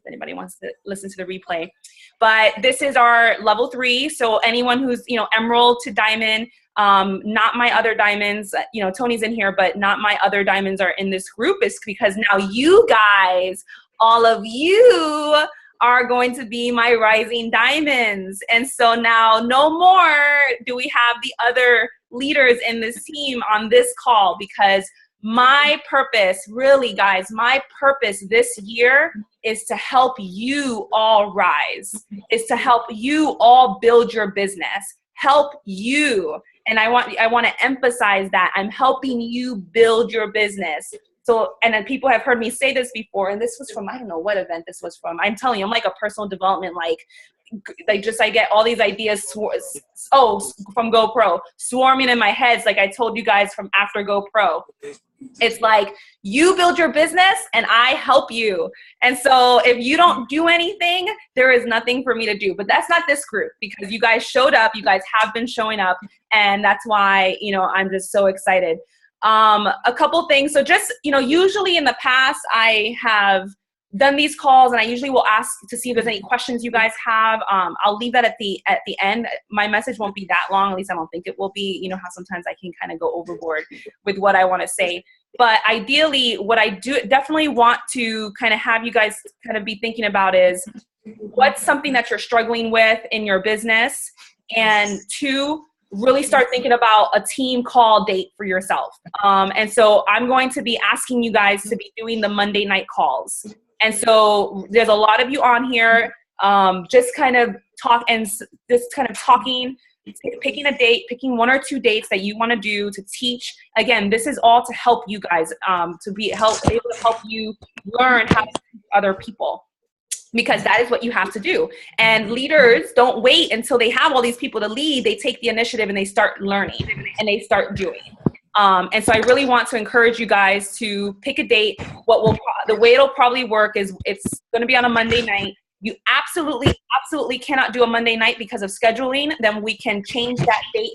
if anybody wants to listen to the replay. But this is our level 3. So anyone who's, emerald to diamond, not my other diamonds, Tony's in here, but not my other diamonds are in this group, is because now you guys, all of you are going to be my rising diamonds. And so now no more do we have the other leaders in this team on this call, because my purpose, really guys, my purpose this year is to help you all rise, is to help you all build your business, help you. And I want to emphasize that I'm helping you build your business. So, and then people have heard me say this before, and this was from, I don't know what event this was from. I'm telling you, I'm like a personal development, I get all these ideas, from GoPro, swarming in my head. Like I told you guys from after GoPro. It's like, you build your business and I help you. And so if you don't do anything, there is nothing for me to do. But that's not this group, because you guys showed up, you guys have been showing up. And that's why, I'm just so excited. A couple things. So just, usually in the past, I have done these calls and I usually will ask to see if there's any questions you guys have. I'll leave that at the end. My message won't be that long. At least I don't think it will be. You know how sometimes I can kind of go overboard with what I want to say. But ideally, what I definitely want to kind of have you guys kind of be thinking about is, what's something that you're struggling with in your business? And 2, really start thinking about a team call date for yourself. And so I'm going to be asking you guys to be doing the Monday night calls. And so there's a lot of you on here, just kind of talking, picking a date, picking 1 or 2 dates that you want to do to teach. Again, this is all to help you guys, to be able to help you learn how to teach other people, because that is what you have to do. And leaders don't wait until they have all these people to lead. They take the initiative and they start learning and they start doing. And so I really want to encourage you guys to pick a date. The way it'll probably work is it's going to be on a Monday night. You absolutely cannot do a Monday night because of scheduling. Then we can change that date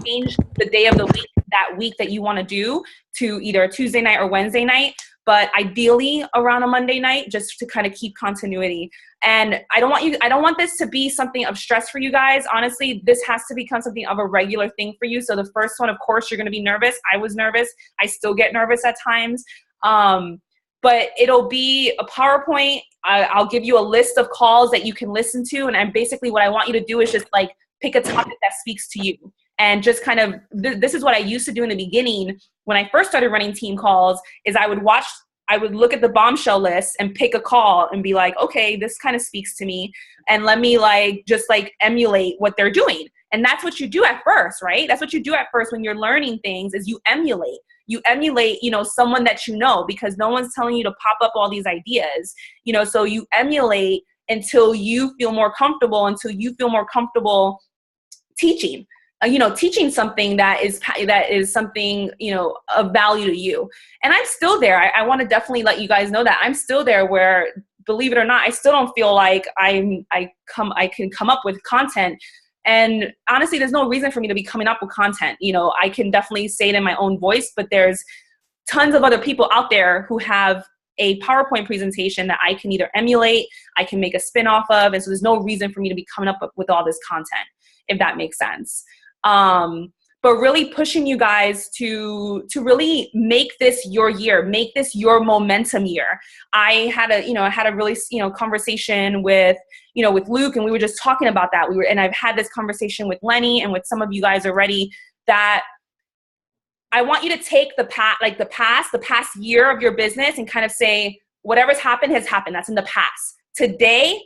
change the day of the week, that week that you want to do, to either a Tuesday night or Wednesday night. But ideally around a Monday night, just to kind of keep continuity. And I don't want this to be something of stress for you guys. Honestly, this has to become something of a regular thing for you. So the first one, of course, you're going to be nervous. I was nervous. I still get nervous at times. But it'll be a PowerPoint. I'll give you a list of calls that you can listen to. And basically what I want you to do is just pick a topic that speaks to you. And just kind of, this is what I used to do in the beginning when I first started running team calls, is I would look at the bombshell list and pick a call and be like, okay, this kind of speaks to me. And let me just emulate what they're doing. And that's what you do at first, right? That's what you do at first when you're learning things, is you emulate. You emulate, someone that you know, because no one's telling you to pop up all these ideas, so you emulate until you feel more comfortable, teaching. Teaching something that is something, of value to you. And I'm still there. I want to definitely let you guys know that I'm still there where, believe it or not, I still don't feel like I can come up with content. And honestly, there's no reason for me to be coming up with content. I can definitely say it in my own voice, but there's tons of other people out there who have a PowerPoint presentation that I can either emulate, I can make a spin off of. And so there's no reason for me to be coming up with all this content, if that makes sense. But really pushing you guys to really make this your year, make this your momentum year. I had a really, conversation with Luke, and we were just talking about that. And I've had this conversation with Lenny and with some of you guys already, that I want you to take the past year of your business and kind of say, whatever's happened has happened. That's in the past. Today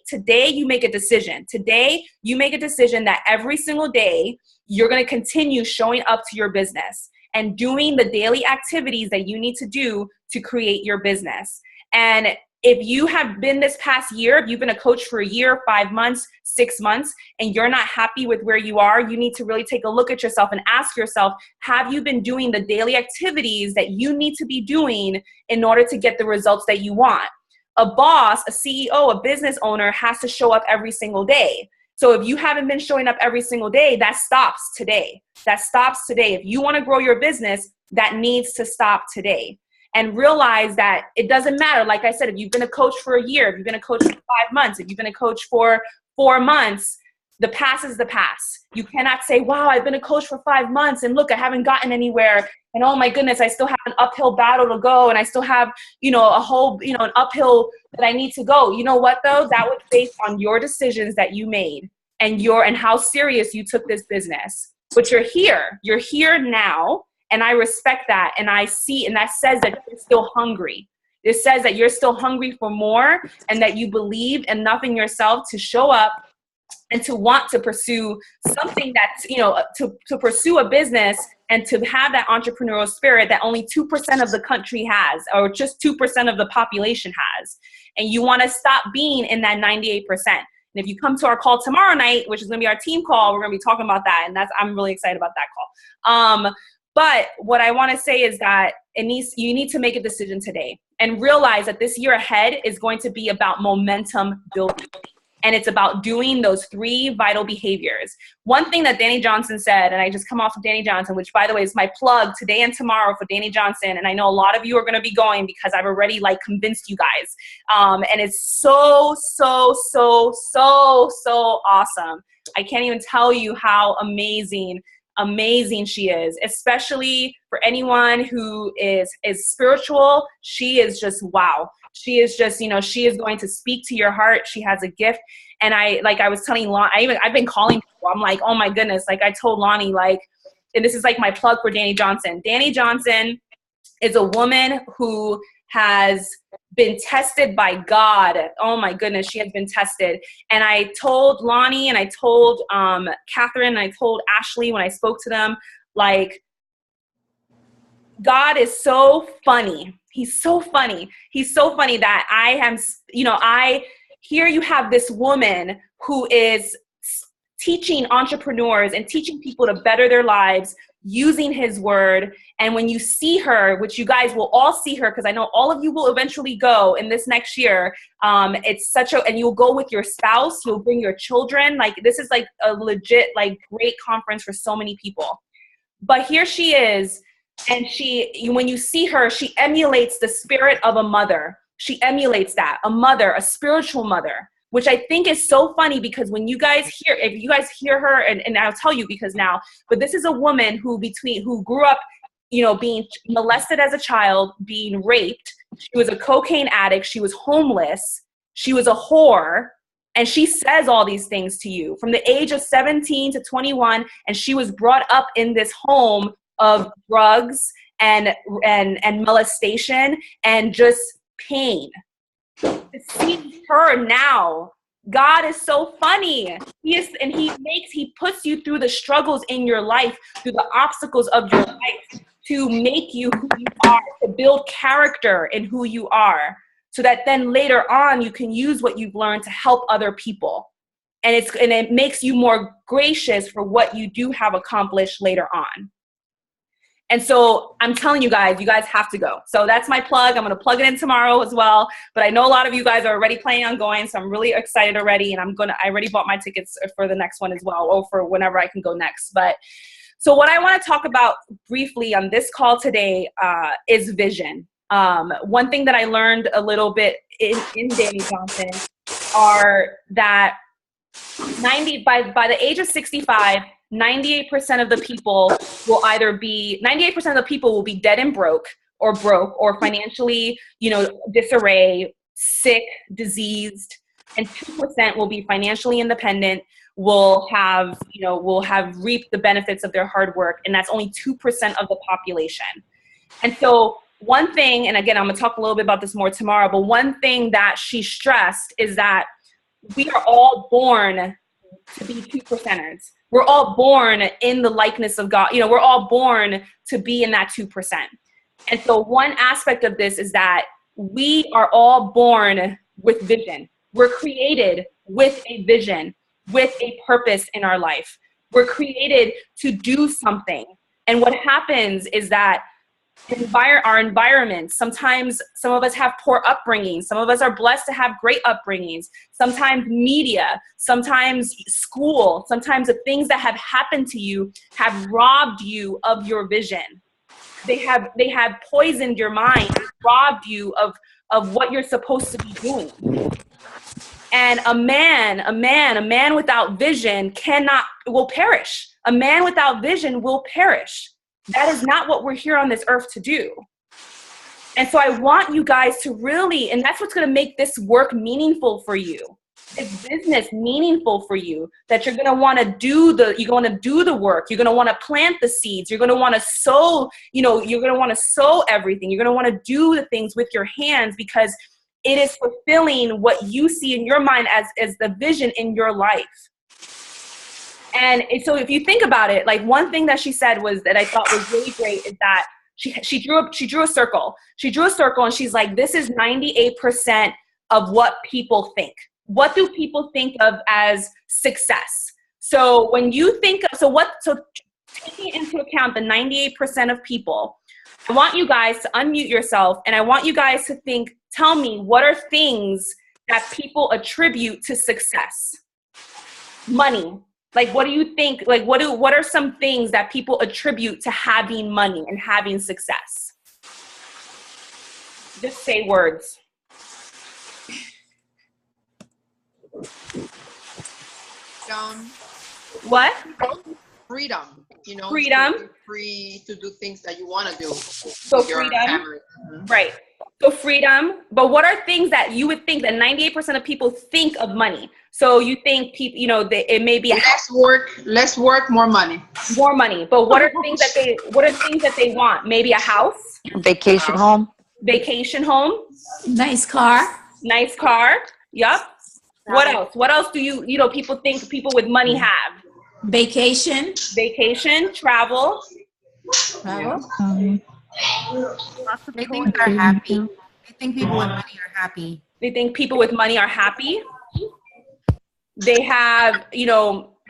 you make a decision. Today you make a decision that every single day you're going to continue showing up to your business and doing the daily activities that you need to do to create your business. And if you have been this past year, if you've been a coach for a year, 5 months, 6 months, and you're not happy with where you are, you need to really take a look at yourself and ask yourself, have you been doing the daily activities that you need to be doing in order to get the results that you want? A boss, a CEO, a business owner has to show up every single day. So if you haven't been showing up every single day, that stops today. If you want to grow your business, that needs to stop today. and realize that it doesn't matter. Like I said, if you've been a coach for a year, if you've been a coach for 5 months, if you've been a coach for 4 months, the past is the past. You cannot say, wow, I've been a coach for 5 months and look, I haven't gotten anywhere. And oh my goodness, I still have an uphill battle to go. And I still have, a whole, an uphill that I need to go. You know what though? That was based on your decisions that you made and how serious you took this business. But you're here now. And I respect that. And I see, and that says that you're still hungry. It says that you're still hungry for more and that you believe enough in yourself to show up and to want to pursue something that's, to pursue a business and to have that entrepreneurial spirit that only 2% of the country has, or just 2% of the population has. And you want to stop being in that 98%. And if you come to our call tomorrow night, which is going to be our team call, we're going to be talking about that. And I'm really excited about that call. But what I want to say is that you need to make a decision today and realize that this year ahead is going to be about momentum building. And it's about doing those 3 vital behaviors. One thing that Danny Johnson said, and I just come off of Danny Johnson, which by the way is my plug today and tomorrow for Danny Johnson. And I know a lot of you are going to be going because I've already convinced you guys. And it's so, so, so, so, so awesome. I can't even tell you how amazing she is, especially for anyone who is spiritual. She is just, wow. She is just, she is going to speak to your heart. She has a gift. And I was telling Lonnie, I've been calling people. I'm like, oh my goodness. I told Lonnie, and this is my plug for Danny Johnson. Danny Johnson is a woman who has been tested by God. Oh my goodness, she has been tested. And I told Lonnie and I told Catherine and I told Ashley when I spoke to them, God is so funny. He's so funny. He's so funny that I am, here you have this woman who is teaching entrepreneurs and teaching people to better their lives using his word. And when you see her, which you guys will all see her, because I know all of you will eventually go in this next year. It's and you'll go with your spouse, you'll bring your children. This is a legit, great conference for so many people. But here she is. And when you see her, she emulates the spirit of a mother. She emulates that, a mother, a spiritual mother, which I think is so funny because if you guys hear her, and I'll tell you but this is a woman who grew up, being molested as a child, being raped. She was a cocaine addict. She was homeless. She was a whore. And she says all these things to you from the age of 17 to 21. And she was brought up in this home of drugs and molestation and just pain. To see her now, God is so funny. He puts you through the struggles in your life, through the obstacles of your life to make you who you are, to build character in who you are, so that then later on you can use what you've learned to help other people. And it makes you more gracious for what you do have accomplished later on. And so I'm telling you guys have to go. So that's my plug. I'm going to plug it in tomorrow as well. But I know a lot of you guys are already planning on going. So I'm really excited already. And I already bought my tickets for the next one as well, or for whenever I can go next. But so what I want to talk about briefly on this call today is vision. One thing that I learned a little bit in Danny Johnson are that by the age of 65, 98% of the people will be dead and broke or financially, disarray, sick, diseased, and 2% will be financially independent, will have reaped the benefits of their hard work. And that's only 2% of the population. And so one thing, and again, I'm going to talk a little bit about this more tomorrow, but one thing that she stressed is that we are all born to be 2%ers. We're all born in the likeness of God. We're all born to be in that 2%. And so one aspect of this is that we are all born with vision. We're created with a vision, with a purpose in our life. We're created to do something. And what happens is that our environment, sometimes some of us have poor upbringing. Some of us are blessed to have great upbringings. Sometimes media, sometimes school, sometimes the things that have happened to you have robbed you of your vision. They have poisoned your mind, robbed you of what you're supposed to be doing. And a man without vision will perish. A man without vision will perish. That is not what we're here on this earth to do. And so I want you guys to really, and that's what's going to make this work meaningful for you. This business meaningful for you, that you're going to want to do the work. You're going to want to plant the seeds. You're going to want to sow, you're going to want to sow everything. You're going to want to do the things with your hands, because it is fulfilling what you see in your mind as the vision in your life. And so if you think about it, like, one thing that she said was that I thought was really great is that she drew a circle. She drew a circle and she's like, this is 98% of what people think. What do people think of as success? So when you think of, so taking into account the 98% of people, I want you guys to unmute yourself, and I want you guys to think, tell me, what are things that people attribute to success? Money. Like, what do you think? Like, what are some things that people attribute to having money and having success? Just say words. What? Freedom. Freedom. Free to do things that you want to do. So freedom. Right. So freedom. But what are things that you would think that 98% of people think of money? So you think people, it may be less work, more money. More money. But what are things that they want? Maybe a house. Vacation home. Vacation home. Nice car. Nice car. Yup. What else? What else do people think people with money have? Vacation. Vacation. Travel. Travel. They think they're happy. They think people with money are happy. They think people with money are happy. They have,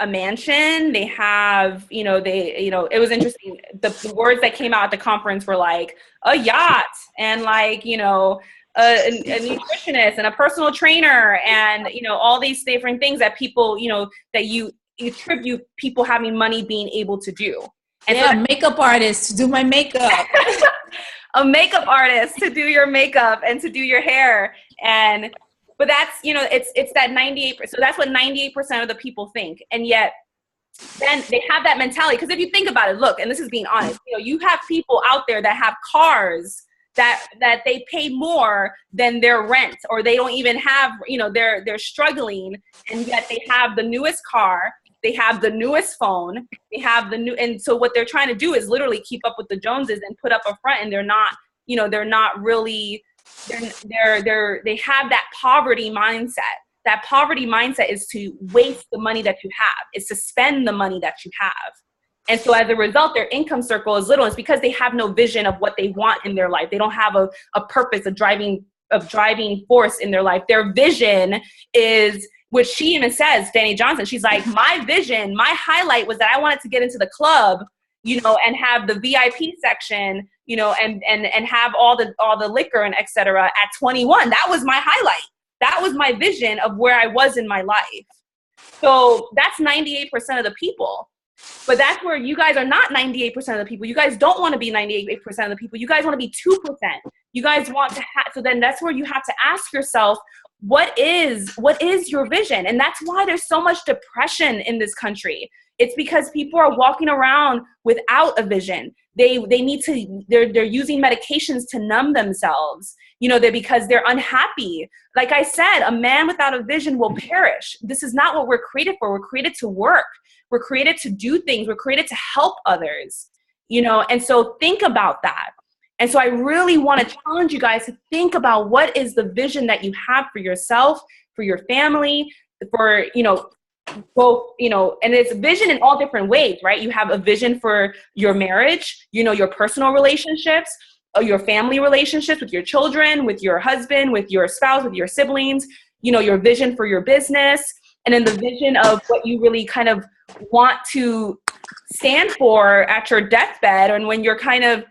a mansion. They have, it was interesting. The words that came out at the conference were like a yacht and like, a nutritionist and a personal trainer and, all these different things that people, that you attribute people having money being able to do. And yeah, so makeup artist to do my makeup. A makeup artist to do your makeup and to do your hair. But that's, it's that 98%. So that's what 98% of the people think. And yet then they have that mentality. Because if you think about it, look, and this is being honest, you have people out there that have cars that they pay more than their rent, or they don't even have, they're struggling, and yet they have the newest car, they have the newest phone, they have and so what they're trying to do is literally keep up with the Joneses and put up a front, and they're not really, they have that poverty mindset. That poverty mindset is to waste the money that you have. It's to spend the money that you have. And so as a result, their income circle is little. It's because they have no vision of what they want in their life. They don't have a purpose, a driving force in their life. Their vision is, which she even says, Danny Johnson, she's like, my vision, my highlight was that I wanted to get into the club, and have the VIP section, and have all the liquor and et cetera at 21. That was my highlight. That was my vision of where I was in my life. So that's 98% of the people. But that's where you guys are not 98% of the people. You guys don't want to be 98% of the people. You guys want to be 2%. You guys want to have, so then that's where you have to ask yourself, what is your vision? And that's why there's so much depression in this country. It's because people are walking around without a vision. They're using medications to numb themselves, because they're unhappy. Like I said, a man without a vision will perish. This is not what we're created for. We're created to work. We're created to do things. We're created to help others, and so think about that. And so I really want to challenge you guys to think about what is the vision that you have for yourself, for your family, for, both, and it's vision in all different ways, right? You have a vision for your marriage, your personal relationships, your family relationships with your children, with your husband, with your spouse, with your siblings, your vision for your business, and then the vision of what you really kind of want to stand for at your deathbed, and when you're kind of,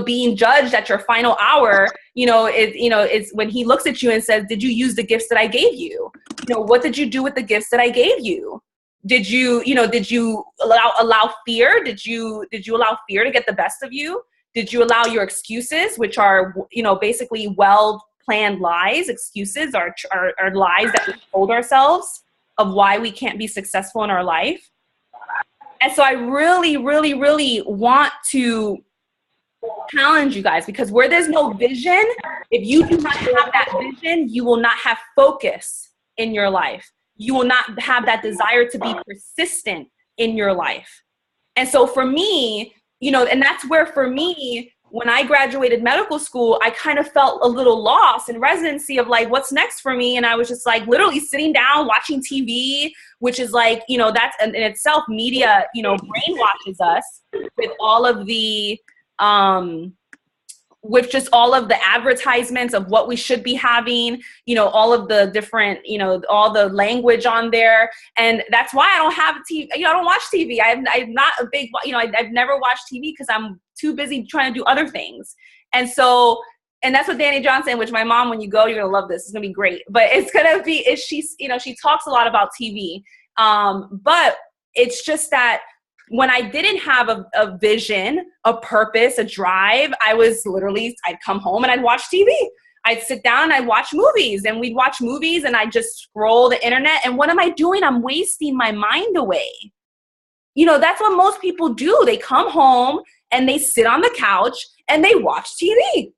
being judged at your final hour, is when he looks at you and says, did you use the gifts that I gave you? What did you do with the gifts that I gave you? Did you, did you allow fear? Did you allow fear to get the best of you? Did you allow your excuses, which are, basically well-planned lies? Excuses are lies that we told ourselves of why we can't be successful in our life. And so I really, really, really want to challenge you guys, because where there's no vision, if you do not have that vision, you will not have focus in your life. You will not have that desire to be persistent in your life. And so for me, and that's where for me, when I graduated medical school, I kind of felt a little lost in residency of like, what's next for me? And I was just like literally sitting down watching TV, which is like, that's in itself, media, brainwashes us with all of the, with just all of the advertisements of what we should be having, all of the different, all the language on there. And that's why I don't have TV. I don't watch TV. I'm not a big, I've never watched TV because I'm too busy trying to do other things. And so, and that's what Danny Johnson, which my mom, when you go, you're going to love this. It's going to be great. But it's going to be, she's, she talks a lot about TV. But it's just that when I didn't have a vision, a purpose, a drive, I'd come home and I'd watch TV. I'd sit down and I'd watch movies, and we'd watch movies and I'd just scroll the internet. And what am I doing? I'm wasting my mind away. That's what most people do. They come home and they sit on the couch and they watch TV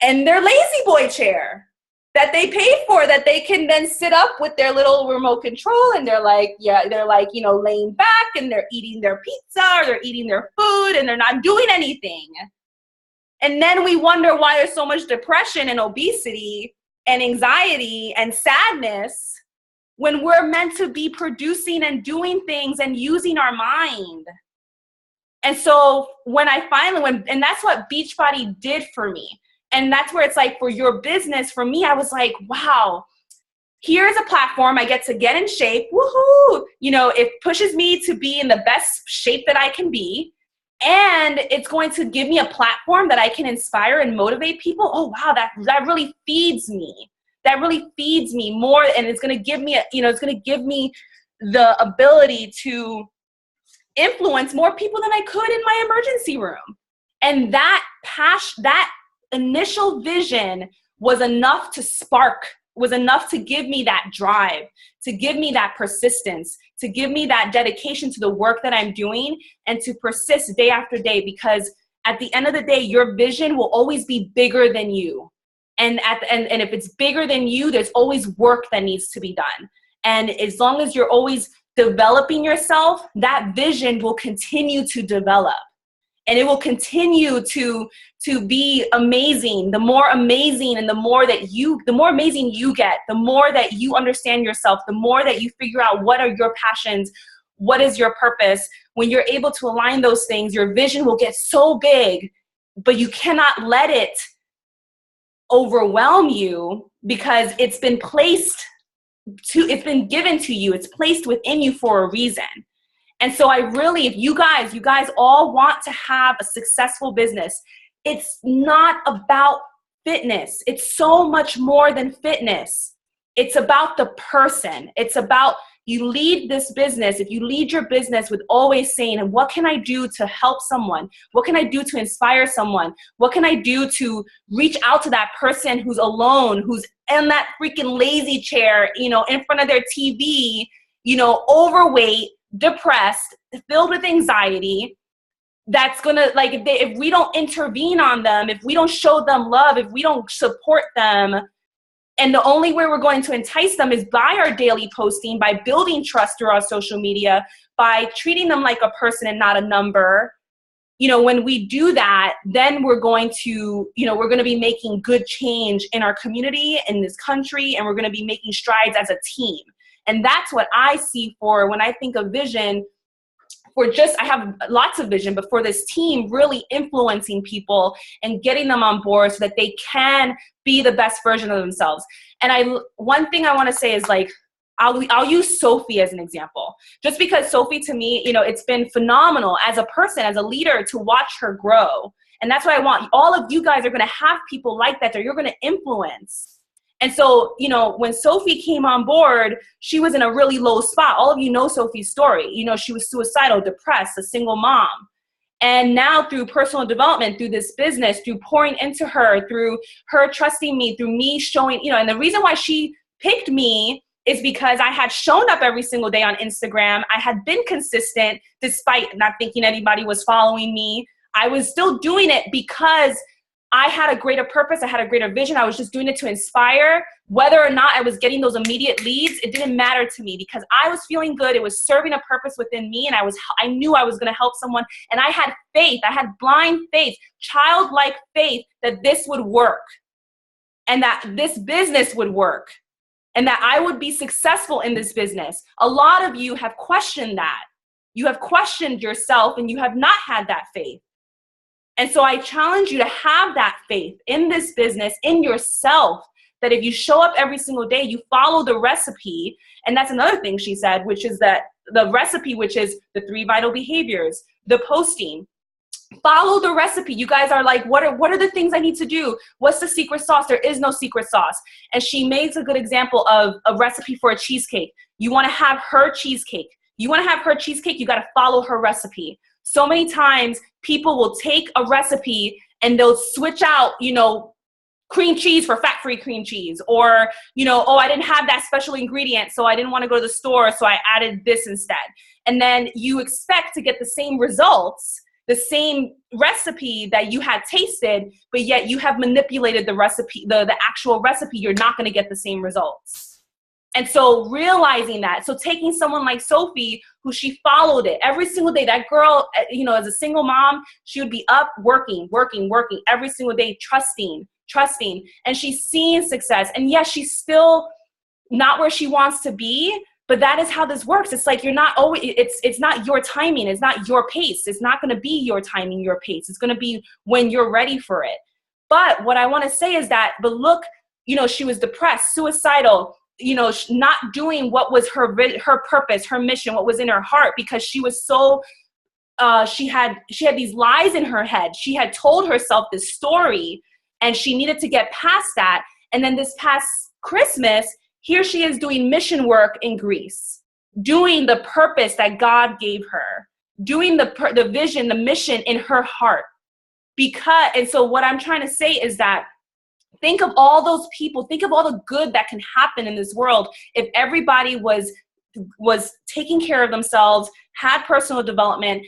in their lazy boy chair that they paid for, that they can then sit up with their little remote control, and they're like, laying back and they're eating their pizza or they're eating their food and they're not doing anything. And then we wonder why there's so much depression and obesity and anxiety and sadness when we're meant to be producing and doing things and using our mind. And so when I finally, and that's what Beachbody did for me. And that's where it's like, for your business, for me, I was like, wow, here's a platform. I get to get in shape. Woohoo! It pushes me to be in the best shape that I can be. And it's going to give me a platform that I can inspire and motivate people. Oh, wow, that really feeds me. That really feeds me more. And it's going to give me, it's going to give me the ability to influence more people than I could in my emergency room. And that passion, that initial vision was enough to give me that drive, to give me that persistence, to give me that dedication to the work that I'm doing, and to persist day after day, because at the end of the day, your vision will always be bigger than you. And if it's bigger than you, there's always work that needs to be done. And as long as you're always developing yourself, that vision will continue to develop. And it will continue to be amazing. The more amazing and the more amazing you get, the more that you understand yourself, the more that you figure out what are your passions, what is your purpose. When you're able to align those things, your vision will get so big, but you cannot let it overwhelm you, because it's been given to you. It's placed within you for a reason. And so if you guys all want to have a successful business, it's not about fitness. It's so much more than fitness. It's about the person. It's about, you lead this business. If you lead your business with always saying, what can I do to help someone? What can I do to inspire someone? What can I do to reach out to that person who's alone, who's in that freaking lazy chair, in front of their TV, overweight, depressed, filled with anxiety, that's gonna, if we don't intervene on them, if we don't show them love, if we don't support them, and the only way we're going to entice them is by our daily posting, by building trust through our social media, by treating them like a person and not a number. When we do that, then we're going to be making good change in our community, in this country, and we're going to be making strides as a team. And that's what I see for when I think of vision. I have lots of vision, but for this team, really influencing people and getting them on board so that they can be the best version of themselves. And one thing I want to say is, I'll use Sophie as an example, just because Sophie, to me, it's been phenomenal as a person, as a leader, to watch her grow. And that's what I want. All of you guys are going to have people like that you're going to influence. And so, you know, when Sophie came on board, she was in a really low spot. All of you know Sophie's story. You know, she was suicidal, depressed, a single mom. And now through personal development, through this business, through pouring into her, through her trusting me, through me showing, you know, and the reason why she picked me is because I had shown up every single day on Instagram. I had been consistent despite not thinking anybody was following me. I was still doing it because I had a greater purpose. I had a greater vision. I was just doing it to inspire. Whether or not I was getting those immediate leads, it didn't matter to me because I was feeling good. It was serving a purpose within me, and I knew I was going to help someone. And I had faith. I had blind faith, childlike faith that this would work and that this business would work and that I would be successful in this business. A lot of you have questioned that. You have questioned yourself and you have not had that faith. And so I challenge you to have that faith in this business, in yourself, that if you show up every single day, you follow the recipe. And that's another thing she said, which is that the recipe, which is the 3 vital behaviors, the posting. Follow the recipe. You guys are like, what are the things I need to do? What's the secret sauce? There is no secret sauce. And she makes a good example of a recipe for a cheesecake. You want to have her cheesecake. You want to have her cheesecake, you got to follow her recipe. So many times people will take a recipe and they'll switch out, you know, cream cheese for fat-free cream cheese, or, you know, oh, I didn't have that special ingredient, so I didn't want to go to the store, so I added this instead. And then you expect to get the same results, the same recipe that you had tasted, but yet you have manipulated the recipe, the actual recipe, you're not going to get the same results. And so realizing that, so taking someone like Sophie, who she followed it every single day, that girl, you know, as a single mom, she would be up working every single day, trusting, and she's seeing success. And yes, she's still not where she wants to be, but that is how this works. It's like you're not always, it's not your timing. It's not your pace. It's not going to be your timing, your pace. It's going to be when you're ready for it. But what I want to say is that, but look, you know, she was depressed, suicidal, you know, not doing what was her purpose, her mission, what was in her heart, because she was so, she had these lies in her head. She had told herself this story and she needed to get past that. And then this past Christmas, here she is doing mission work in Greece, doing the purpose that God gave her, doing the vision, the mission in her heart. And so what I'm trying to say is that think of all those people, think of all the good that can happen in this world if everybody was taking care of themselves, had personal development,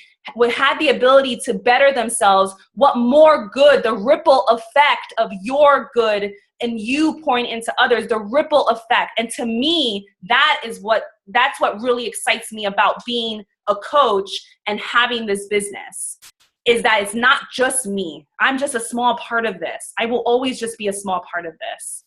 had the ability to better themselves. What more good, the ripple effect of your good and you pouring into others, the ripple effect. And to me, that's what really excites me about being a coach and having this business. Is that it's not just me. I'm just a small part of this. I will always just be a small part of this.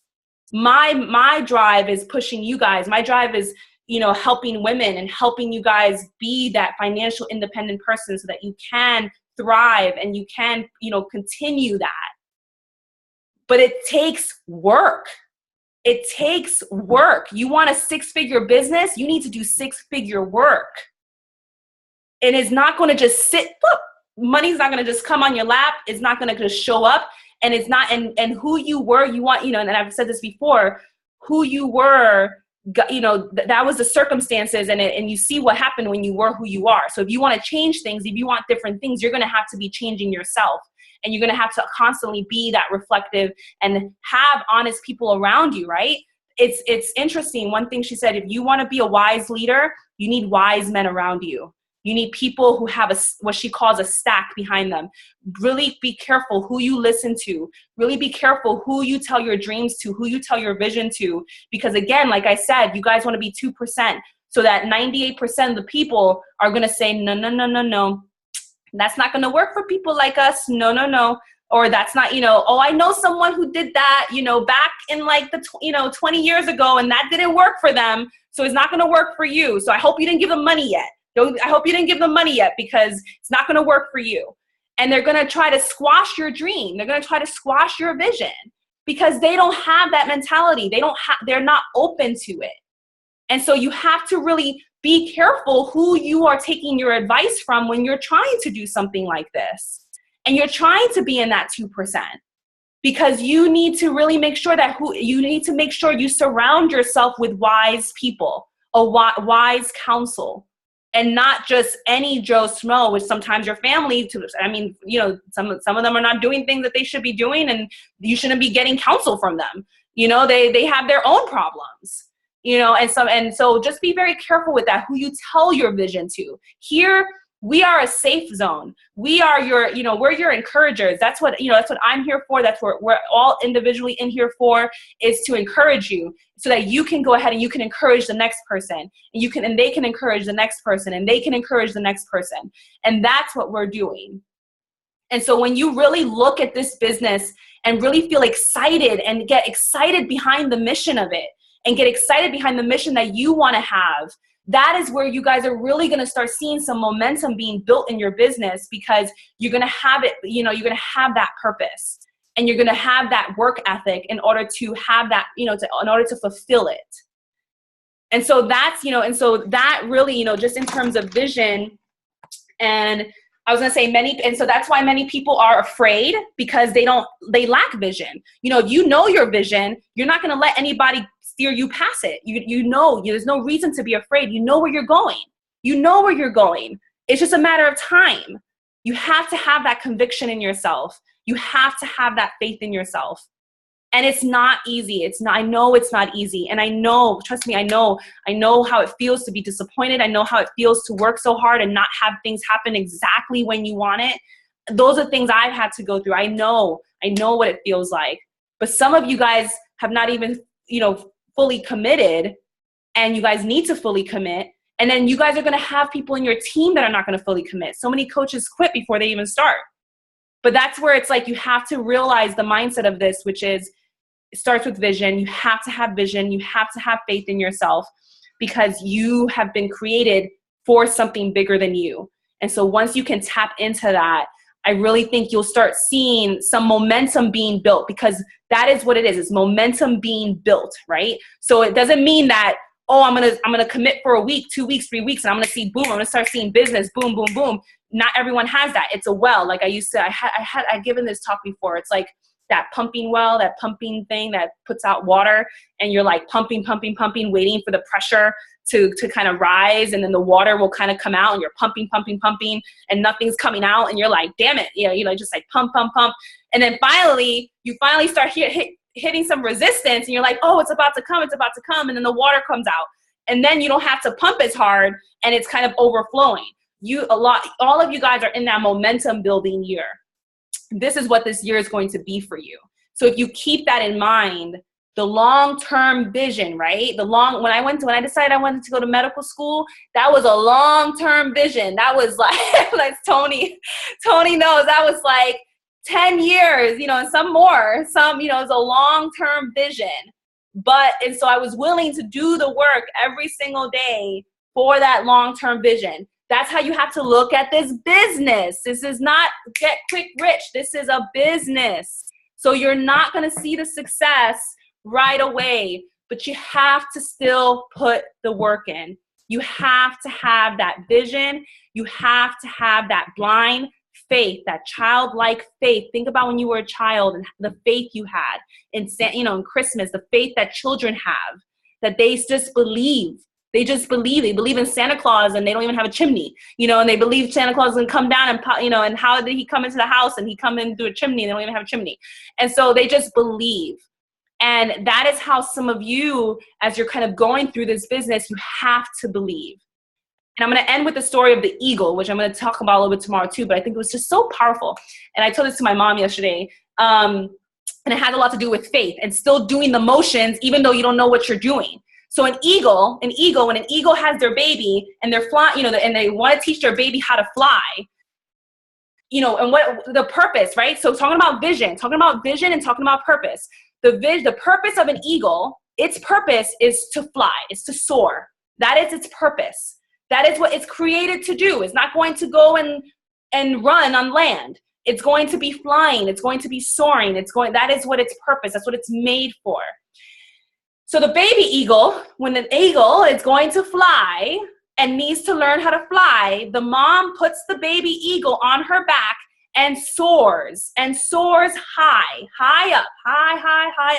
My drive is pushing you guys. My drive is, you know, helping women and helping you guys be that financial independent person so that you can thrive and you can, you know, continue that. But it takes work. It takes work. You want a 6-figure business? You need to do 6-figure work. And it's not going to just sit, look, money's not going to just come on your lap. It's not going to just show up. And it's not, and who you were, you want, you know, and I've said this before, who you were, you know, that was the circumstances, and you see what happened when you were who you are. So if you want to change things, if you want different things, you're going to have to be changing yourself. And you're going to have to constantly be that reflective and have honest people around you, right? It's interesting. One thing she said, if you want to be a wise leader, you need wise men around you. You need people who have what she calls a stack behind them. Really be careful who you listen to. Really be careful who you tell your dreams to, who you tell your vision to. Because again, like I said, you guys want to be 2%. So that 98% of the people are going to say, no. That's not going to work for people like us. No. Or that's not, you know, oh, I know someone who did that, you know, back in like 20 years ago, and that didn't work for them. So it's not going to work for you. So I hope you didn't give them money yet. I hope you didn't give them money yet, because it's not going to work for you. And they're going to try to squash your dream. They're going to try to squash your vision because they don't have that mentality. They're not open to it. And so you have to really be careful who you are taking your advice from when you're trying to do something like this. And you're trying to be in that 2%. because you need to really make sure that you need to make sure you surround yourself with wise people, a wise counsel, and not just any Joe Schmo, which sometimes your family, some of them are not doing things that they should be doing, and you shouldn't be getting counsel from them. They have their own problems, and so just be very careful with that, who you tell your vision to. Here, we are a safe zone. We are we're your encouragers. That's what I'm here for. That's what we're all individually in here for, is to encourage you so that you can go ahead and you can encourage the next person, and they can encourage the next person, and they can encourage the next person. And that's what we're doing. And so when you really look at this business and really feel excited and get excited behind the mission of it, and get excited behind the mission that you want to have, that is where you guys are really going to start seeing some momentum being built in your business, because you're going to have it, you're going to have that purpose, and you're going to have that work ethic in order to have that, in order to fulfill it. And so that's, and so that really, just in terms of vision, and I was going to say and so that's why many people are afraid, because they lack vision. If you know your vision, you're not going to let anybody steer you past it. There's no reason to be afraid. You know where you're going. It's just a matter of time. You have to have that conviction in yourself. You have to have that faith in yourself. And it's not easy. I know it's not easy. And I know, trust me, I know how it feels to be disappointed. I know how it feels to work so hard and not have things happen exactly when you want it. Those are things I've had to go through. I know what it feels like. But some of you guys have not even, fully committed, and you guys need to fully commit. And then you guys are going to have people in your team that are not going to fully commit. So many coaches quit before they even start. But that's where it's like, you have to realize the mindset of this, which is, it starts with vision. You have to have vision. You have to have faith in yourself, because you have been created for something bigger than you. And so once you can tap into that, I really think you'll start seeing some momentum being built, because that is what it is. It's momentum being built, right? So it doesn't mean that, I'm gonna commit for a week, 2 weeks, 3 weeks, and I'm gonna see boom. I'm gonna start seeing business, boom, boom, boom. Not everyone has that. It's a well. Like I've given this talk before. It's like that pumping well, that pumping thing that puts out water, and you're like pumping, waiting for the pressure to kind of rise, and then the water will kind of come out, and you're pumping, and nothing's coming out, and you're like, damn it, just like pump. And then finally, you start hitting some resistance, and you're like, oh, it's about to come, and then the water comes out. And then you don't have to pump as hard, and it's kind of overflowing. All of you guys are in that momentum building year. This is what this year is going to be for you. So if you keep that in mind, the long-term vision, right? When I decided I wanted to go to medical school, that was a long-term vision. That was like Tony knows, that was like 10 years, and some more, it's a long-term vision. And so I was willing to do the work every single day for that long-term vision. That's how you have to look at this business. This is not get quick rich. This is a business. So you're not going to see the success right away, but you have to still put the work in. You have to have that vision. You have to have that blind faith, that childlike faith. Think about when you were a child and the faith you had in Christmas, the faith that children have, that they just believe. They just believe. They believe in Santa Claus, and they don't even have a chimney, and they believe Santa Claus is going to come down and, and how did he come into the house, and he come in through a chimney, and they don't even have a chimney. And so they just believe. And that is how some of you, as you're kind of going through this business, you have to believe. And I'm going to end with the story of the eagle, which I'm going to talk about a little bit tomorrow too, but I think it was just so powerful. And I told this to my mom yesterday. And it had a lot to do with faith and still doing the motions, even though you don't know what you're doing. So when an eagle has their baby and they're flying, and they want to teach their baby how to fly, and what the purpose, right? So talking about vision and talking about purpose. The purpose of an eagle, its purpose is to fly, is to soar. That is its purpose. That is what it's created to do. It's not going to go and run on land. It's going to be flying. It's going to be soaring. That is what its purpose. That's what it's made for. So the baby eagle, when an eagle is going to fly and needs to learn how to fly, the mom puts the baby eagle on her back and soars high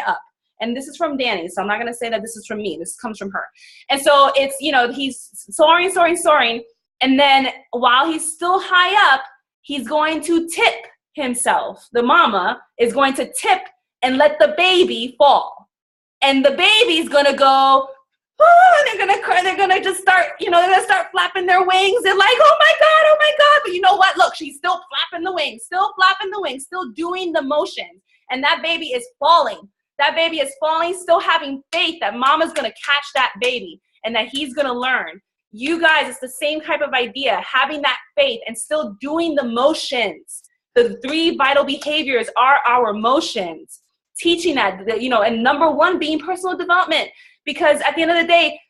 up. And this is from Danny, so I'm not going to say that this is from me. This comes from her. And so it's, he's soaring. And then while he's still high up, he's going to tip himself. The mama is going to tip and let the baby fall. And the baby's going to go, oh, and they're going to cry. They're going to just start, they're going to start flapping their wings. They're like, oh my God. But you know what? Look, she's still flapping the wings, still doing the motions. And that baby is falling. Still having faith that mama's going to catch that baby and that he's going to learn. You guys, it's the same type of idea, having that faith and still doing the motions. The 3 vital behaviors are our motions. Teaching that, and number 1 being personal development. Because at the end of the day,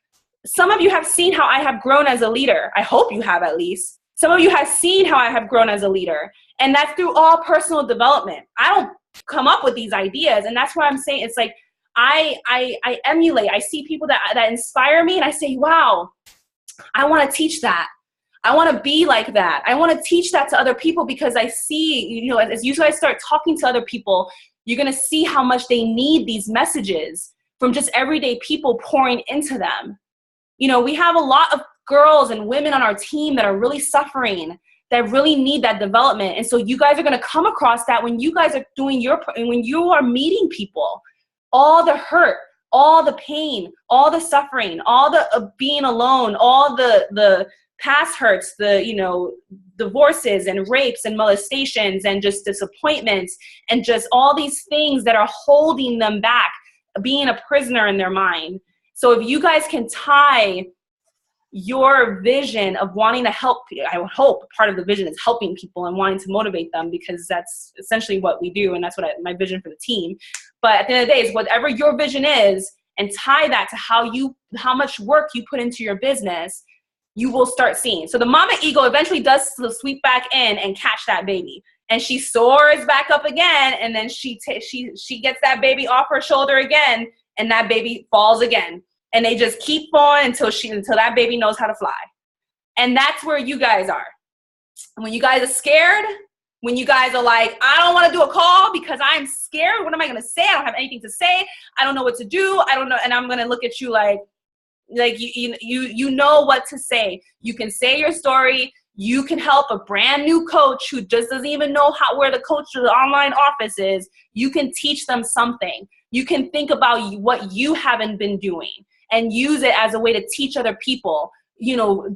some of you have seen how I have grown as a leader. I hope you have, at least. Some of you have seen how I have grown as a leader. And that's through all personal development. I don't come up with these ideas. And that's why I'm saying it's like I emulate. I see people that inspire me and I say, wow, I want to teach that. I want to be like that. I want to teach that to other people because I see, as you guys start talking to other people, you're going to see how much they need these messages from just everyday people pouring into them. We have a lot of girls and women on our team that are really suffering, that really need that development. And so you guys are going to come across that when you guys are doing when you are meeting people, all the hurt, all the pain, all the suffering, all the being alone, all the past hurts, the, divorces and rapes and molestations and just disappointments and just all these things that are holding them back, being a prisoner in their mind. So if you guys can tie your vision of wanting to help, I would hope part of the vision is helping people and wanting to motivate them, because that's essentially what we do. And that's what my vision for the team. But at the end of the day is whatever your vision is, and tie that to how much work you put into your business, you will start seeing. So the mama eagle eventually does sweep back in and catch that baby. And she soars back up again. And then she gets that baby off her shoulder again. And that baby falls again. And they just keep falling until that baby knows how to fly. And that's where you guys are. When you guys are scared, when you guys are like, I don't want to do a call because I'm scared. What am I going to say? I don't have anything to say. I don't know what to do. I don't know. And I'm going to look at you like you know what to say. You can say your story. You can help a brand new coach who just doesn't even know where the coach or the online office is. You can teach them something. You can think about what you haven't been doing and use it as a way to teach other people,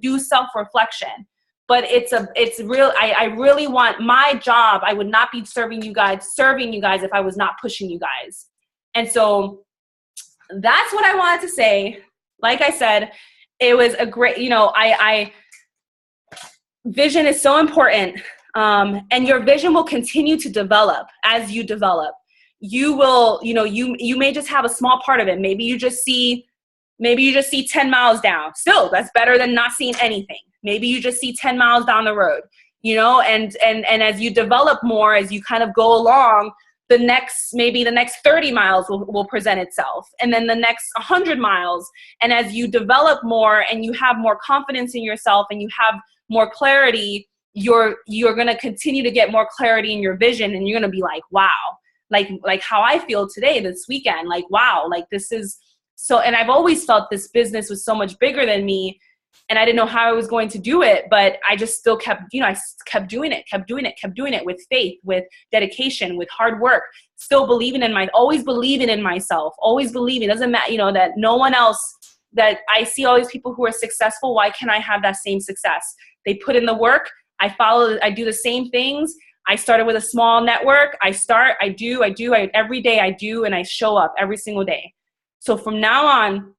do self-reflection. But it's real. I really want my job. I would not be serving you guys if I was not pushing you guys. And so that's what I wanted to say. Like I said, it was a great, vision is so important. And your vision will continue to develop as you develop. You will, you may just have a small part of it. Maybe you just see 10 miles down. Still, that's better than not seeing anything. Maybe you just see 10 miles down the road, and as you develop more, as you kind of go along, the next 30 miles will present itself, and then the next 100 miles. And as you develop more and you have more confidence in yourself and you have more clarity, you're going to continue to get more clarity in your vision, and you're going to be like, wow, like how I feel today, this weekend, like, wow, like this is so, and I've always felt this business was so much bigger than me, and I didn't know how I was going to do it, but I just still kept doing it with faith, with dedication, with hard work, still always believing in myself, always believing. It doesn't matter, that no one else, that I see all these people who are successful. Why can't I have that same success? They put in the work. I do the same things. I started with a small network. Every day I do, and I show up every single day. So from now on,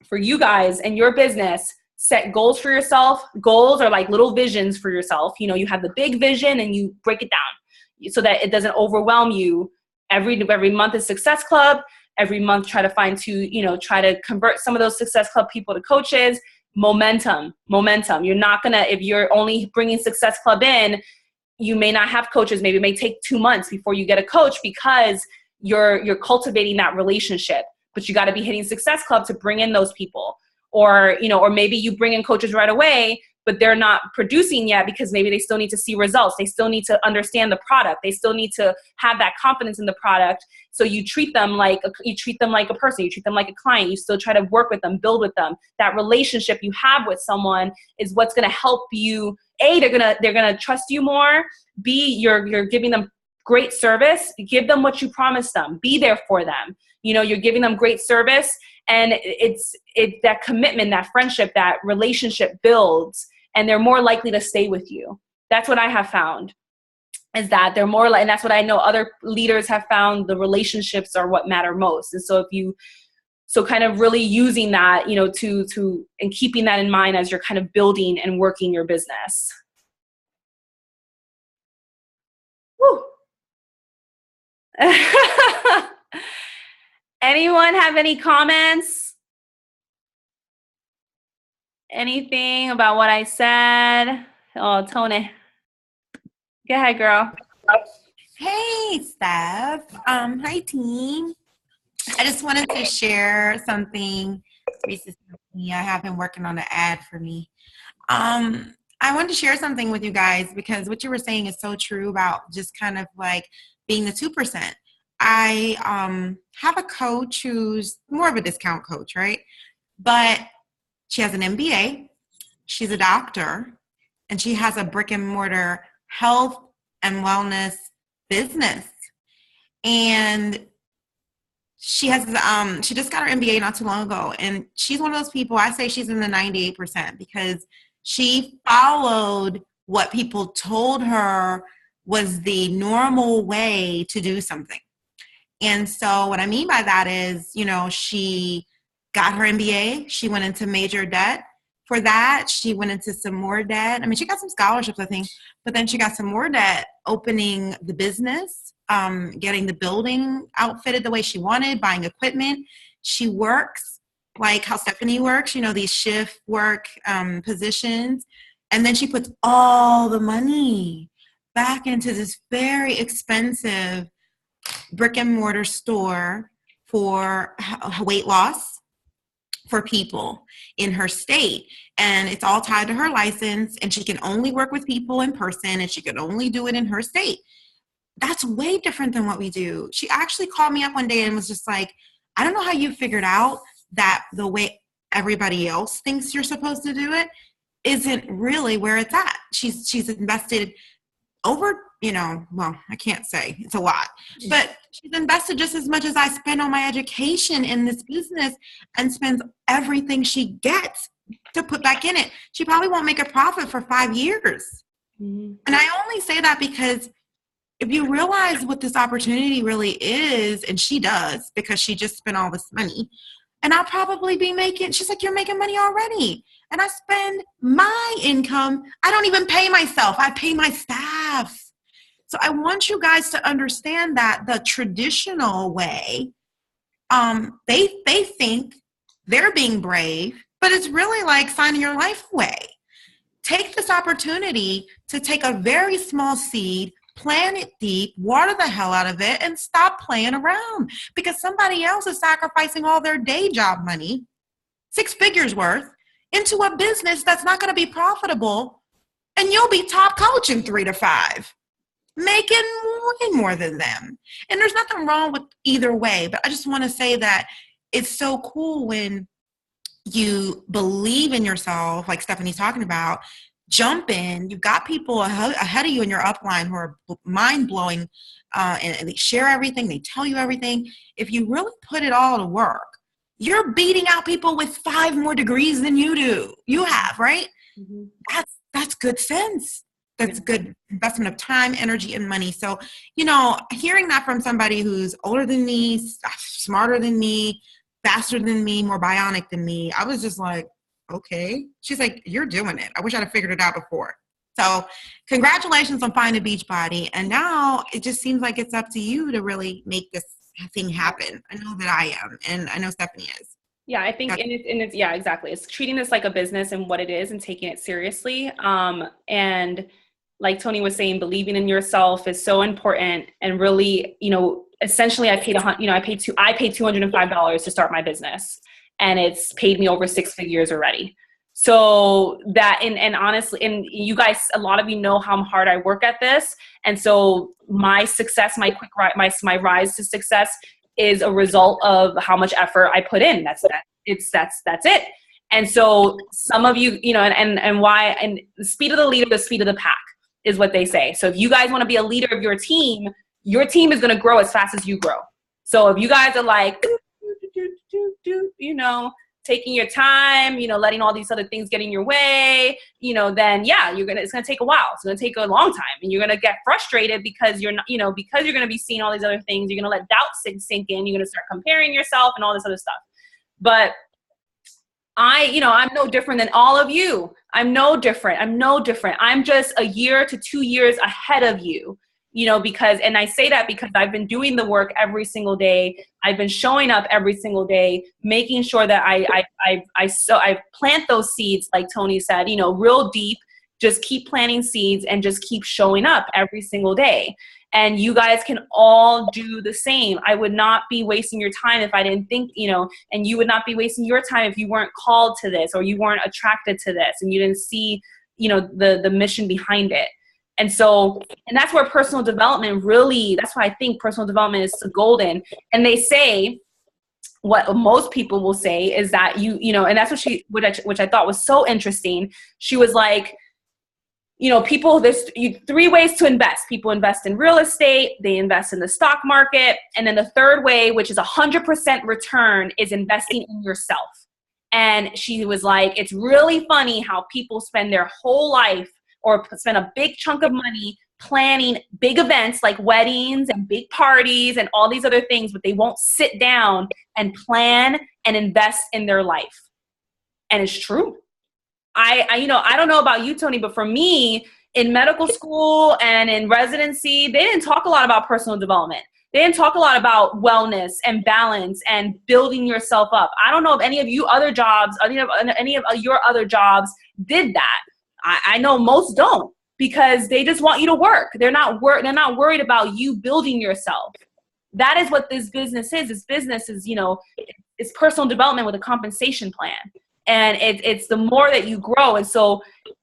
for you guys and your business, set goals for yourself. Goals are like little visions for yourself. You have the big vision and you break it down so that it doesn't overwhelm you. Every month is Success Club. Every month try to convert some of those Success Club people to coaches. Momentum. You're not going to, if you're only bringing Success Club in, you may not have coaches. Maybe it may take 2 months before you get a coach because you're cultivating that relationship. But you got to be hitting Success Club to bring in those people. Or maybe you bring in coaches right away, but they're not producing yet because maybe they still need to see results. They still need to understand the product. They still need to have that confidence in the product. So you treat them like a person, you treat them like a client. You still try to work with them, build with them. That relationship you have with someone is what's going to help you. A, they're gonna trust you more. B, you're giving them great service. Give them what you promised them. Be there for them. You're giving them great service, and it's that commitment, that friendship, that relationship builds, and they're more likely to stay with you. That's what I have found, is that they're more like, and that's what I know other leaders have found, the relationships are what matter most. And so kind of really using that, to and keeping that in mind as you're kind of building and working your business. Woo. Anyone have any comments? Anything about what I said? Oh, Tony. Go ahead, girl. Hey, Steph. Hi, team. I just wanted to share something recently. I have been working on an ad for me. I wanted to share something with you guys because what you were saying is so true about just kind of like being the 2%. I have a coach who's more of a discount coach, right? But she has an MBA. She's a doctor, and she has a brick and mortar health and wellness business. And she has she just got her MBA not too long ago, and she's one of those people, I say she's in the 98% because she followed what people told her was the normal way to do something. And so what I mean by that is, she got her MBA, she went into major debt. For that, she went into some more debt. I mean, she got some scholarships, I think, but then she got some more debt opening the business, getting the building outfitted the way she wanted, buying equipment. She works like how Stephanie works, these shift work positions. And then she puts all the money back into this very expensive brick and mortar store for weight loss for people in her state. And it's all tied to her license, and she can only work with people in person, and she can only do it in her state. That's way different than what we do. She actually called me up one day and was just like, I don't know how you figured out that the way everybody else thinks you're supposed to do it isn't really where it's at. She's invested over, well, I can't say, it's a lot, but she's invested just as much as I spend on my education in this business and spends everything she gets to put back in it. She probably won't make a profit for 5 years. Mm-hmm. And I only say that because if you realize what this opportunity really is, and she does because she just spent all this money, and I'll probably be making, she's like, you're making money already. And I spend my income. I don't even pay myself. I pay my staff. So I want you guys to understand that the traditional way, they think they're being brave, but it's really like signing your life away. Take this opportunity to take a very small seed, plant it deep, water the hell out of it, and stop playing around, because somebody else is sacrificing all their day job money, 6 figures worth, into a business that's not going to be profitable, and you'll be top coach in 3 to 5, making way more than them. And there's nothing wrong with either way, but I just want to say that it's so cool when you believe in yourself, like Stephanie's talking about. Jump in. You've got people ahead of you in your upline who are mind-blowing, and they share everything. They tell you everything. If you really put it all to work, you're beating out people with 5 more degrees than you do. You have, right? Mm-hmm. That's good sense. That's good investment of time, energy, and money. So, hearing that from somebody who's older than me, smarter than me, faster than me, more bionic than me, I was just like, okay. She's like, you're doing it. I wish I'd have figured it out before. So congratulations on finding Beachbody. And now it just seems like it's up to you to really make this thing happen. I know that I am, and I know Stephanie is. Yeah, I think, and it's yeah, exactly. It's treating this like a business and what it is and taking it seriously. And like Tony was saying, believing in yourself is so important. And really, essentially I paid $205 to start my business, and it's paid me over 6 figures already. So that, and honestly, and you guys, a lot of you know how hard I work at this. And so my success, my rise to success is a result of how much effort I put in. That's it. And so some of you, and why, and the speed of the leader, the speed of the pack is what they say. So if you guys want to be a leader of your team is going to grow as fast as you grow. So if you guys are like, taking your time, letting all these other things get in your way, then yeah, it's going to take a while. It's going to take a long time, and you're going to get frustrated because you're not, because you're going to be seeing all these other things. You're going to let doubt sink in. You're going to start comparing yourself and all this other stuff. But I'm no different than all of you. I'm no different. I'm just a year to 2 years ahead of you. And I say that because I've been doing the work every single day. I've been showing up every single day, making sure that I plant those seeds, like Tony said, real deep, just keep planting seeds and just keep showing up every single day. And you guys can all do the same. I would not be wasting your time if I didn't think, and you would not be wasting your time if you weren't called to this, or you weren't attracted to this, and you didn't see, the mission behind it. And so, and that's where personal development really, that's why I think personal development is so golden. And they say, what most people will say is that and that's which I thought was so interesting. She was like, people, there's 3 ways to invest. People invest in real estate, they invest in the stock market. And then the third way, which is 100% return, is investing in yourself. And she was like, it's really funny how people spend their whole life or spend a big chunk of money planning big events like weddings and big parties and all these other things, but they won't sit down and plan and invest in their life. And it's true. I don't know about you, Tony, but for me, in medical school and in residency, they didn't talk a lot about personal development. They didn't talk a lot about wellness and balance and building yourself up. I don't know if any of you other jobs, any of your other jobs did that. I know most don't, because they just want you to work. They're not worried about you building yourself. That is what this business is. This business is, it's personal development with a compensation plan. And it's the more that you grow. And so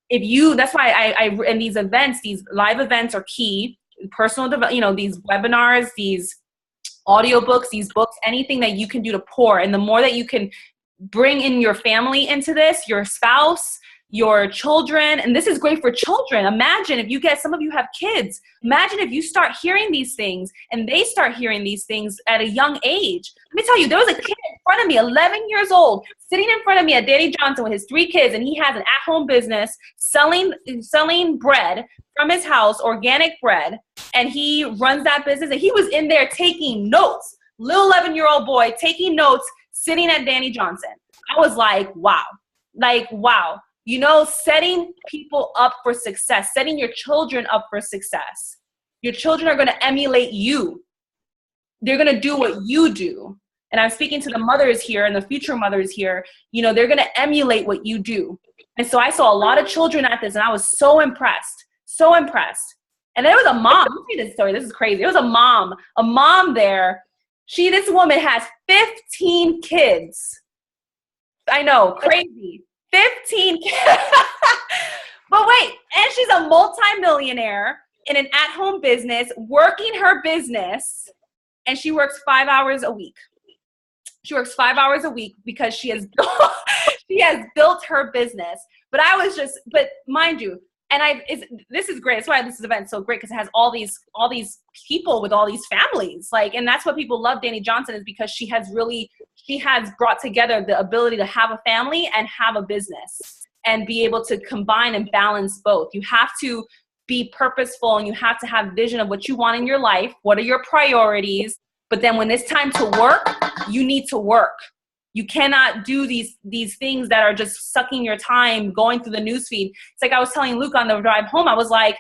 that's why I in these events, these live events are key. Personal development, these webinars, these audiobooks, these books, anything that you can do to pour. And the more that you can bring in your family into this, your spouse, your children, and this is great for children. Imagine if some of you have kids, imagine if you start hearing these things and they start hearing these things at a young age. Let me tell you, there was a kid in front of me, 11 years old, sitting in front of me at Danny Johnson with his 3 kids, and he has an at-home business selling bread from his house, organic bread, and he runs that business, and he was in there taking notes, little 11-year-old boy taking notes, sitting at Danny Johnson. I was like, wow. Setting people up for success, setting your children up for success. Your children are going to emulate you. They're going to do what you do. And I'm speaking to the mothers here and the future mothers here. They're going to emulate what you do. And so I saw a lot of children at this, and I was so impressed. And there was a mom. Let me tell you this story. This is crazy. There was a mom there. This woman has 15 kids. I know, crazy. 15 kids. But wait, and she's a multimillionaire in an at-home business, working her business, and she works 5 hours a week. She works 5 hours a week because she has built her business. But mind you, and this is great. That's why this event is so great, because it has all these people with all these families. And that's what people love Danny Johnson, is because she has brought together the ability to have a family and have a business and be able to combine and balance both. You have to be purposeful, and you have to have vision of what you want in your life. What are your priorities? But then when it's time to work, you need to work. You cannot do these things that are just sucking your time, going through the newsfeed. It's like I was telling Luke on the drive home, I was like,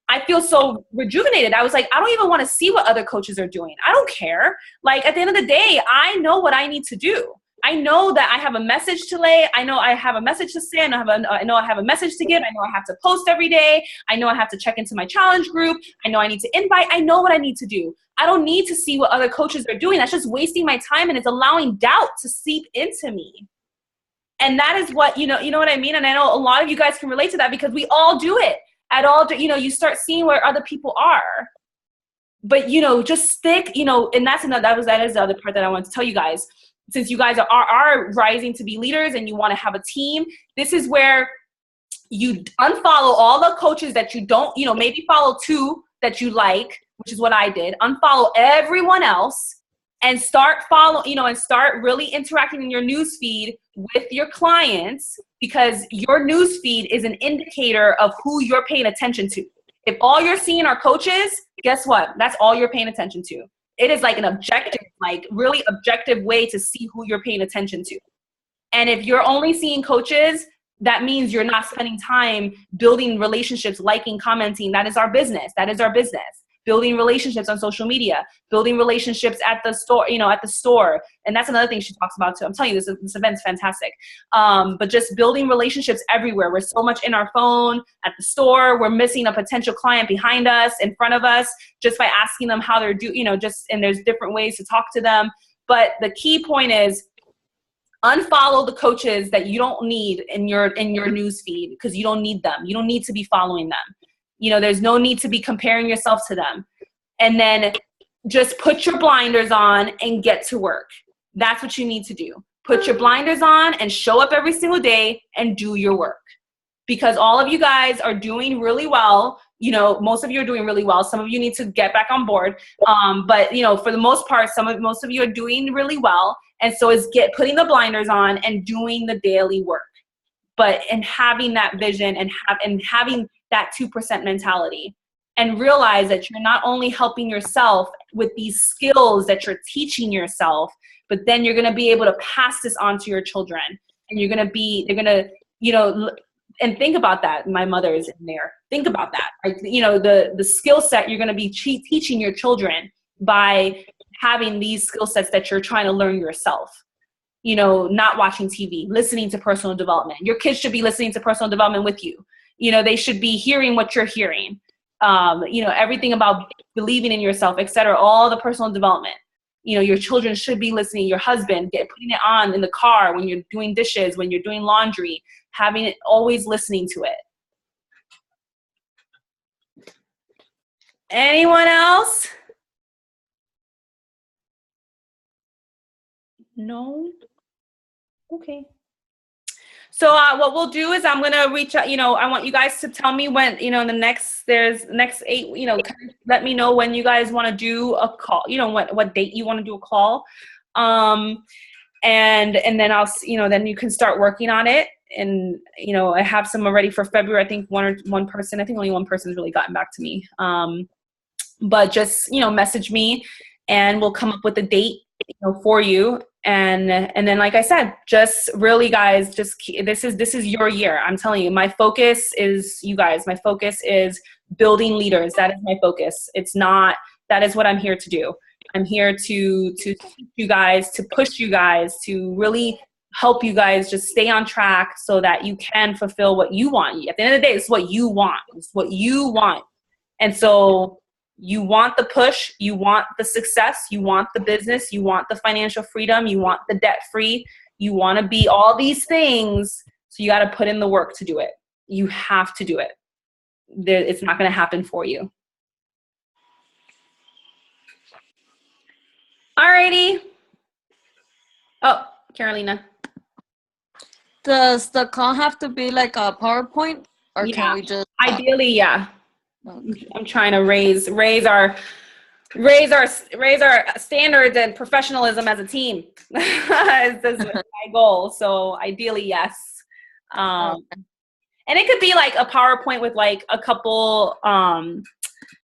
I feel so rejuvenated. I was like, I don't even want to see what other coaches are doing. I don't care. At the end of the day, I know what I need to do. I know that I have a message to lay. I know I have a message to say. I know I have a message to give. I know I have to post every day. I know I have to check into my challenge group. I know I need to invite. I know what I need to do. I don't need to see what other coaches are doing. That's just wasting my time, and it's allowing doubt to seep into me. And that is what, you know what I mean? And I know a lot of you guys can relate to that because we all do it at all. You start seeing where other people are, but, just stick, and that is the other part that I want to tell you guys. Since you guys are rising to be leaders and you want to have a team, this is where you unfollow all the coaches that you don't, maybe follow 2 that you like, which is what I did. Unfollow everyone else and start and start really interacting in your news feed with your clients, because your news feed is an indicator of who you're paying attention to. If all you're seeing are coaches, guess what? That's all you're paying attention to. It is like an objective, like really objective way to see who you're paying attention to. And if you're only seeing coaches, that means you're not spending time building relationships, liking, commenting. That is our business. Building relationships on social media, building relationships at the store, And that's another thing she talks about too. I'm telling you, this event's fantastic. But just building relationships everywhere. We're so much in our phone, at the store. We're missing a potential client behind us, in front of us, just by asking them how they're doing, and there's different ways to talk to them. But the key point is, unfollow the coaches that you don't need in your news feed, because you don't need them. You don't need to be following them. There's no need to be comparing yourself to them. And then just put your blinders on and get to work. That's what you need to do. Put your blinders on and show up every single day and do your work. Because all of you guys are doing really well. Most of you are doing really well. Some of you need to get back on board. But for the most part, most of you are doing really well. And so it's putting the blinders on and doing the daily work. And having that vision and having that 2% mentality, and realize that you're not only helping yourself with these skills that you're teaching yourself, but then you're going to be able to pass this on to your children. And and think about that. My mother is in there. Think about that. The skill set you're going to be teaching your children by having these skill sets that you're trying to learn yourself. Not watching TV, listening to personal development. Your kids should be listening to personal development with you. They should be hearing what you're hearing. Everything about believing in yourself, etc. All the personal development. Your children should be listening. Your husband, putting it on in the car when you're doing dishes, when you're doing laundry, having it, always listening to it. Anyone else? No? Okay. So what we'll do is I'm going to reach out, I want you guys to tell me when, in the next 8, let me know when you guys want to do a call, what date you want to do a call. And then I'll, then you can start working on it. And, I have some already for February. I think one person, I think only one person's really gotten back to me. But just, message me and we'll come up with a date, for you. And then, like I said, just really, guys, this is your year. I'm telling you, my focus is you guys. My focus is building leaders. That is my focus. That is what I'm here to do. I'm here to teach you guys, to push you guys, to really help you guys just stay on track so that you can fulfill what you want. At the end of the day, it's what you want. It's what you want. And so you want the push, you want the success, you want the business, you want the financial freedom, you want the debt free, you want to be all these things. So you got to put in the work to do it. You have to do it. It's not going to happen for you. Alrighty. Oh, Carolina. Does the call have to be like a PowerPoint, or can we just? Ideally, yeah. Okay. I'm trying to raise our standards and professionalism as a team. This is my goal. So ideally, yes. And it could be like a PowerPoint with like a couple